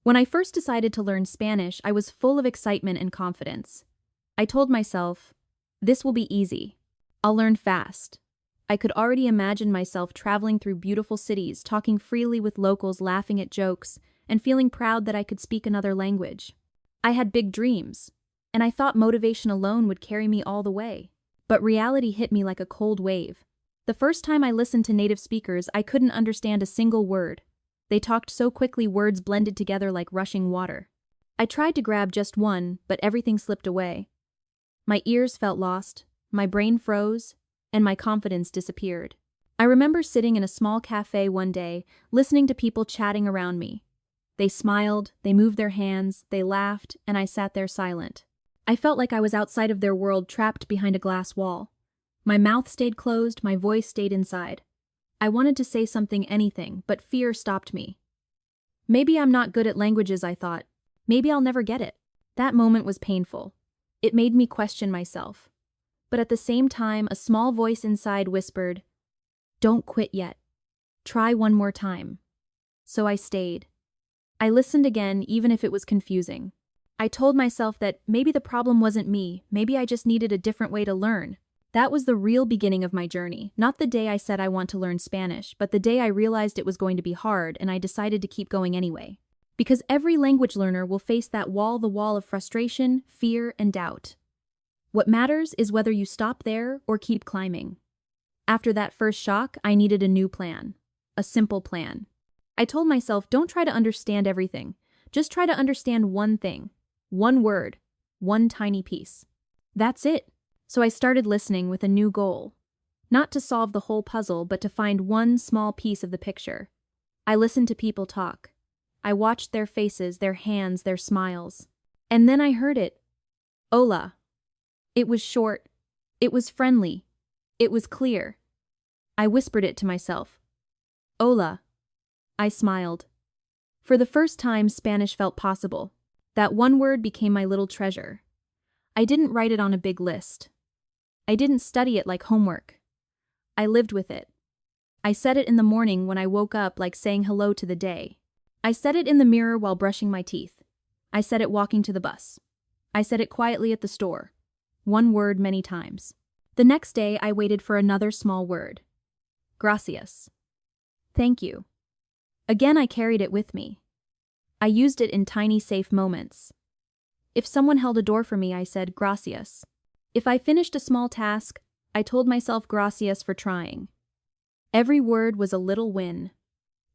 When I first decided to learn Spanish, I was full of excitement and confidence. I told myself, this will be easy. I'll learn fast. I could already imagine myself traveling through beautiful cities, talking freely with locals, laughing at jokes, and feeling proud that I could speak another language. I had big dreams, and I thought motivation alone would carry me all the way. But reality hit me like a cold wave. The first time I listened to native speakers, I couldn't understand a single word. They talked so quickly, words blended together like rushing water. I tried to grab just one, but everything slipped away. My ears felt lost, my brain froze, and my confidence disappeared. I remember sitting in a small cafe one day, listening to people chatting around me. They smiled, they moved their hands, they laughed, and I sat there silent. I felt like I was outside of their world, trapped behind a glass wall. My mouth stayed closed, my voice stayed inside. I wanted to say something, anything, but fear stopped me. Maybe I'm not good at languages, I thought. Maybe I'll never get it. That moment was painful. It made me question myself. But at the same time, a small voice inside whispered, "Don't quit yet. Try one more time." So I stayed. I listened again, even if it was confusing. I told myself that maybe the problem wasn't me, maybe I just needed a different way to learn. That was the real beginning of my journey, not the day I said I want to learn Spanish, but the day I realized it was going to be hard and I decided to keep going anyway. Because every language learner will face that wall, the wall of frustration, fear, and doubt. What matters is whether you stop there or keep climbing. After that first shock, I needed a new plan. A simple plan. I told myself, don't try to understand everything. Just try to understand one thing. One word. One tiny piece. That's it. So I started listening with a new goal. Not to solve the whole puzzle, but to find one small piece of the picture. I listened to people talk. I watched their faces, their hands, their smiles. And then I heard it. Hola. It was short. It was friendly. It was clear. I whispered it to myself. Hola. I smiled. For the first time, Spanish felt possible. That one word became my little treasure. I didn't write it on a big list. I didn't study it like homework. I lived with it. I said it in the morning when I woke up, like saying hello to the day. I said it in the mirror while brushing my teeth. I said it walking to the bus. I said it quietly at the store. One word many times. The next day, I waited for another small word. Gracias. Thank you. Again, I carried it with me. I used it in tiny, safe moments. If someone held a door for me, I said gracias. If I finished a small task, I told myself gracias for trying. Every word was a little win.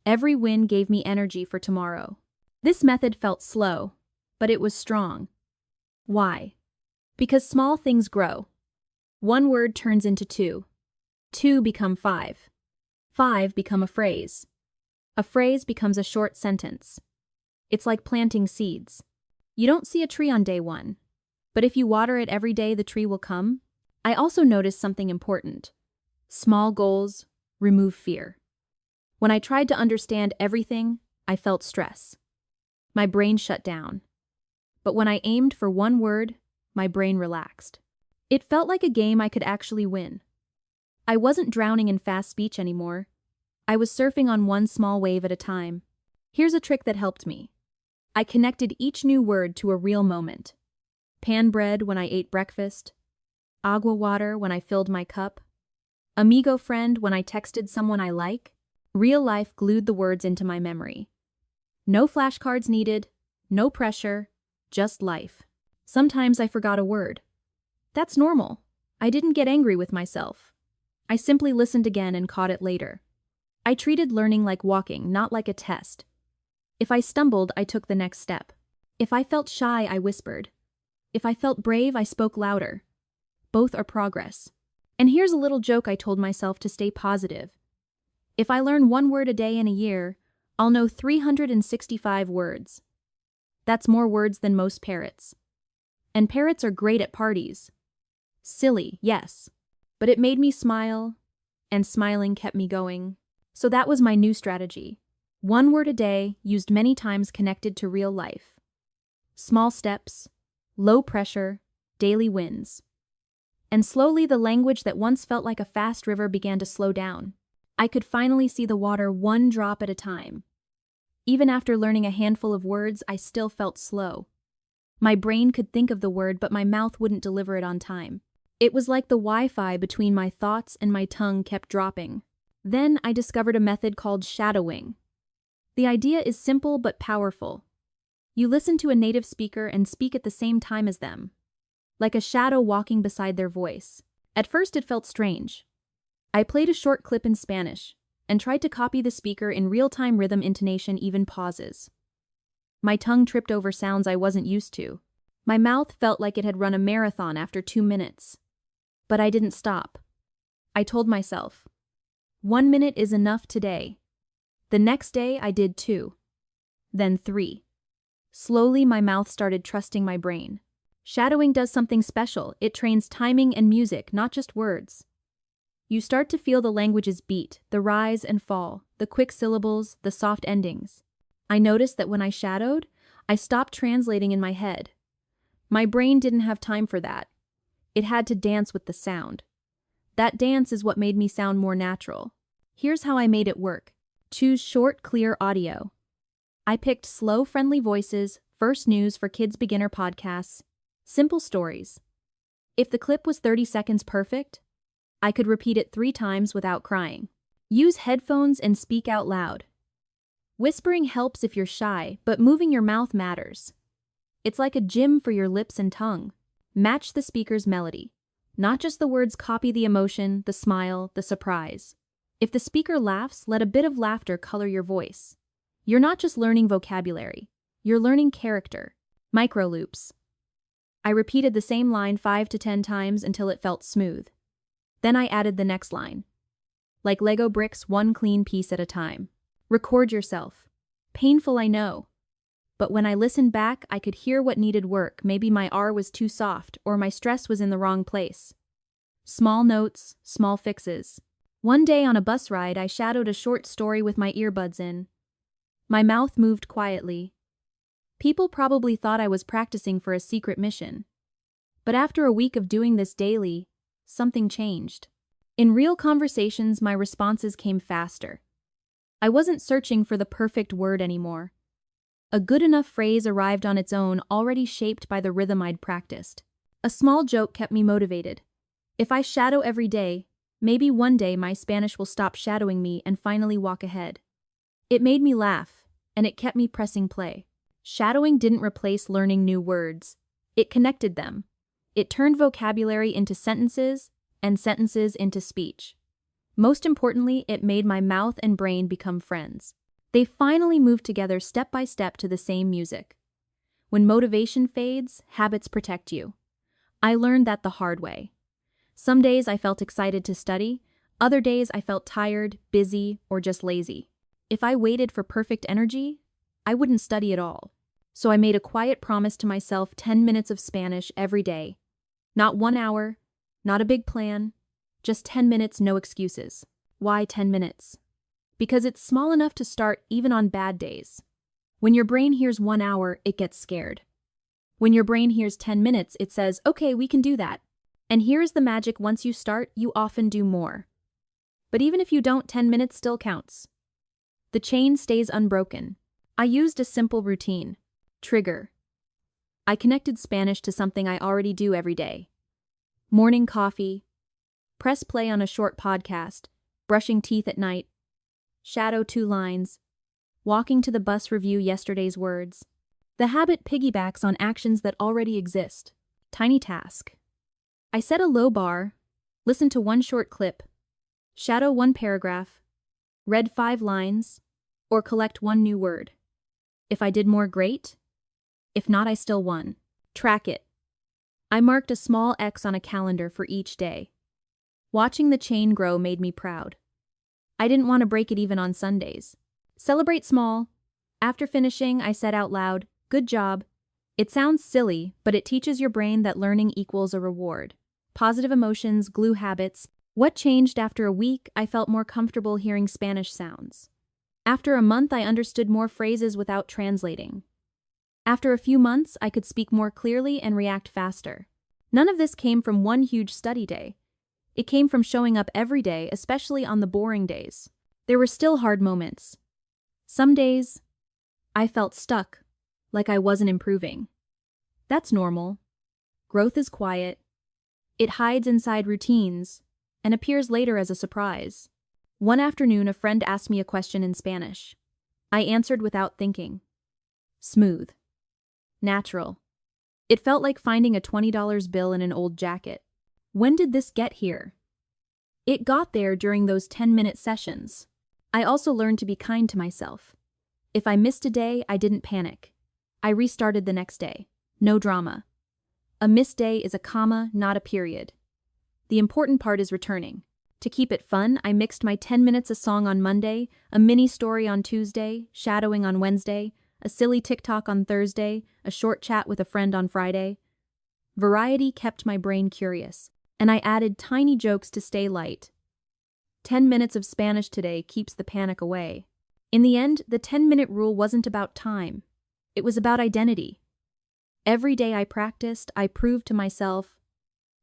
Every win gave me energy for tomorrow. This method felt slow, but it was strong. Why? Because small things grow. One word turns into two. Two become five. Five become a phrase. A phrase becomes a short sentence. It's like planting seeds. You don't see a tree on day one, but if you water it every day, the tree will come. I also noticed something important. Small goals remove fear. When I tried to understand everything, I felt stress. My brain shut down. But when I aimed for one word, my brain relaxed. It felt like a game I could actually win. I wasn't drowning in fast speech anymore. I was surfing on one small wave at a time. Here's a trick that helped me. I connected each new word to a real moment. Pan bread when I ate breakfast. Agua water when I filled my cup. Amigo friend when I texted someone I like. Real life glued the words into my memory. No flashcards needed, no pressure, just life. Sometimes I forgot a word. That's normal. I didn't get angry with myself. I simply listened again and caught it later. I treated learning like walking, not like a test. If I stumbled, I took the next step. If I felt shy, I whispered. If I felt brave, I spoke louder. Both are progress. And here's a little joke I told myself to stay positive. If I learn one word a day in a year, I'll know 365 words. That's more words than most parrots. And parrots are great at parties. Silly, yes. But it made me smile, and smiling kept me going. So that was my new strategy. One word a day, used many times, connected to real life. Small steps, low pressure, daily wins. And slowly the language that once felt like a fast river began to slow down. I could finally see the water one drop at a time. Even after learning a handful of words, I still felt slow. My brain could think of the word, but my mouth wouldn't deliver it on time. It was like the Wi-Fi between my thoughts and my tongue kept dropping. Then I discovered a method called shadowing. The idea is simple but powerful. You listen to a native speaker and speak at the same time as them, like a shadow walking beside their voice. At first it felt strange. I played a short clip in Spanish and tried to copy the speaker in real-time rhythm, intonation, even pauses. My tongue tripped over sounds I wasn't used to. My mouth felt like it had run a marathon after 2 minutes. But I didn't stop. I told myself, 1 minute is enough today. The next day I did 2. Then 3. Slowly my mouth started trusting my brain. Shadowing does something special. It trains timing and music, not just words. You start to feel the language's beat, the rise and fall, the quick syllables, the soft endings. I noticed that when I shadowed, I stopped translating in my head. My brain didn't have time for that. It had to dance with the sound. That dance is what made me sound more natural. Here's how I made it work. Choose short, clear audio. I picked slow, friendly voices, first news for kids beginner podcasts, simple stories. If the clip was 30 seconds perfect, I could repeat it 3 times without crying. Use headphones and speak out loud. Whispering helps if you're shy, but moving your mouth matters. It's like a gym for your lips and tongue. Match the speaker's melody. Not just the words, copy the emotion, the smile, the surprise. If the speaker laughs, let a bit of laughter color your voice. You're not just learning vocabulary, you're learning character. Micro loops. I repeated the same line 5 to 10 times until it felt smooth. Then I added the next line. Like Lego bricks, one clean piece at a time. Record yourself. Painful, I know. But when I listened back, I could hear what needed work. Maybe my R was too soft, or my stress was in the wrong place. Small notes, small fixes. One day on a bus ride, I shadowed a short story with my earbuds in. My mouth moved quietly. People probably thought I was practicing for a secret mission. But after a week of doing this daily, something changed. In real conversations, my responses came faster. I wasn't searching for the perfect word anymore. A good enough phrase arrived on its own, already shaped by the rhythm I'd practiced. A small joke kept me motivated. If I shadow every day, maybe one day my Spanish will stop shadowing me and finally walk ahead. It made me laugh, and it kept me pressing play. Shadowing didn't replace learning new words. It connected them. It turned vocabulary into sentences, and sentences into speech. Most importantly, it made my mouth and brain become friends. They finally moved together step by step to the same music. When motivation fades, habits protect you. I learned that the hard way. Some days I felt excited to study, other days I felt tired, busy, or just lazy. If I waited for perfect energy, I wouldn't study at all. So I made a quiet promise to myself: 10 minutes of Spanish every day. Not 1 hour, not a big plan, just 10 minutes, no excuses. Why 10 minutes? Because it's small enough to start even on bad days. When your brain hears 1 hour, it gets scared. When your brain hears 10 minutes, it says, okay, we can do that. And here's the magic: once you start, you often do more. But even if you don't, 10 minutes still counts. The chain stays unbroken. I used a simple routine. Trigger. I connected Spanish to something I already do every day. Morning coffee. Press play on a short podcast. Brushing teeth at night. Shadow 2 lines. Walking to the bus, review yesterday's words. The habit piggybacks on actions that already exist. Tiny task. I set a low bar, listen to 1 short clip, shadow 1 paragraph, read 5 lines, or collect 1 new word. If I did more, great. If not, I still won. Track it. I marked a small X on a calendar for each day. Watching the chain grow made me proud. I didn't want to break it even on Sundays. Celebrate small. After finishing, I said out loud, good job. It sounds silly, but it teaches your brain that learning equals a reward. Positive emotions glue habits. What changed? After a week, I felt more comfortable hearing Spanish sounds. After a month, I understood more phrases without translating. After a few months, I could speak more clearly and react faster. None of this came from one huge study day. It came from showing up every day, especially on the boring days. There were still hard moments. Some days, I felt stuck, like I wasn't improving. That's normal. Growth is quiet. It hides inside routines and appears later as a surprise. One afternoon, a friend asked me a question in Spanish. I answered without thinking. Smooth. Natural. It felt like finding a $20 bill in an old jacket. When did this get here? It got there during those 10-minute sessions. I also learned to be kind to myself. If I missed a day, I didn't panic. I restarted the next day. No drama. A missed day is a comma, not a period. The important part is returning. To keep it fun, I mixed my 10 minutes a song on Monday, a mini story on Tuesday, shadowing on Wednesday, a silly TikTok on Thursday, a short chat with a friend on Friday. Variety kept my brain curious, and I added tiny jokes to stay light. 10 minutes of Spanish today keeps the panic away. In the end, the 10-minute rule wasn't about time. It was about identity. Every day I practiced, I proved to myself,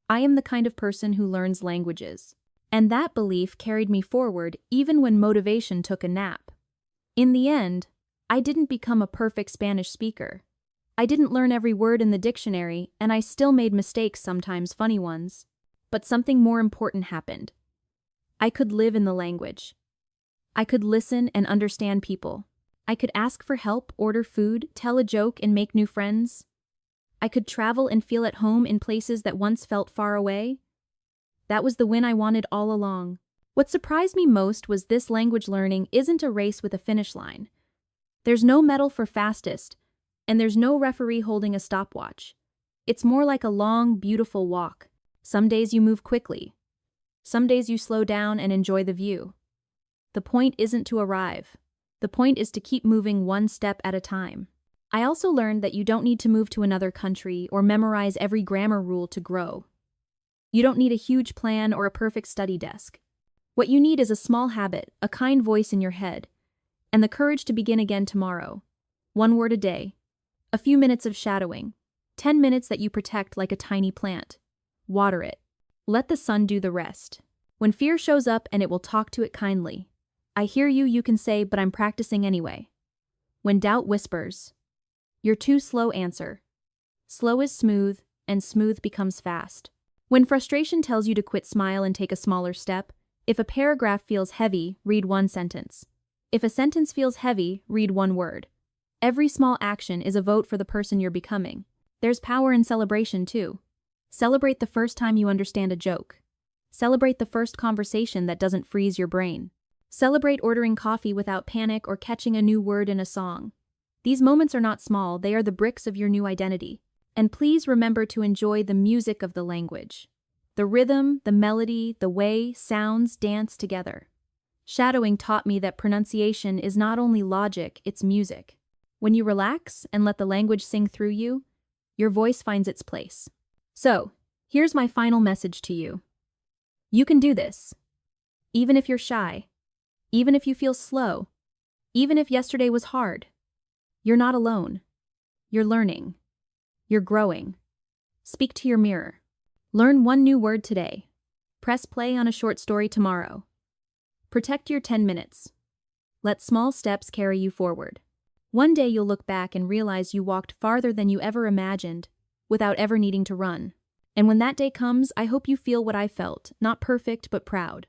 I am the kind of person who learns languages. And that belief carried me forward even when motivation took a nap. In the end, I didn't become a perfect Spanish speaker. I didn't learn every word in the dictionary, and I still made mistakes, sometimes funny ones. But something more important happened. I could live in the language. I could listen and understand people. I could ask for help, order food, tell a joke, and make new friends. I could travel and feel at home in places that once felt far away. That was the win I wanted all along. What surprised me most was this language learning isn't a race with a finish line. There's no medal for fastest, and there's no referee holding a stopwatch. It's more like a long, beautiful walk. Some days you move quickly. Some days you slow down and enjoy the view. The point isn't to arrive. The point is to keep moving one step at a time. I also learned that you don't need to move to another country or memorize every grammar rule to grow. You don't need a huge plan or a perfect study desk. What you need is a small habit, a kind voice in your head, and the courage to begin again tomorrow. 1 word a day. A few minutes of shadowing. 10 minutes that you protect like a tiny plant. Water it. Let the sun do the rest. When fear shows up, and it will talk to it kindly. I hear you, you can say, but I'm practicing anyway. When doubt whispers, you're too slow, answer. Slow is smooth, and smooth becomes fast. When frustration tells you to quit, smile and take a smaller step. If a paragraph feels heavy, read one sentence. If a sentence feels heavy, read one word. Every small action is a vote for the person you're becoming. There's power in celebration, too. Celebrate the first time you understand a joke. Celebrate the first conversation that doesn't freeze your brain. Celebrate ordering coffee without panic or catching a new word in a song. These moments are not small, they are the bricks of your new identity. And please remember to enjoy the music of the language. The rhythm, the melody, the way sounds dance together. Shadowing taught me that pronunciation is not only logic, it's music. When you relax and let the language sing through you, your voice finds its place. So, here's my final message to you. You can do this. Even if you're shy. Even if you feel slow. Even if yesterday was hard. You're not alone. You're learning. You're growing. Speak to your mirror. Learn one new word today. Press play on a short story tomorrow. Protect your 10 minutes. Let small steps carry you forward. One day you'll look back and realize you walked farther than you ever imagined, without ever needing to run. And when that day comes, I hope you feel what I felt, not perfect but proud.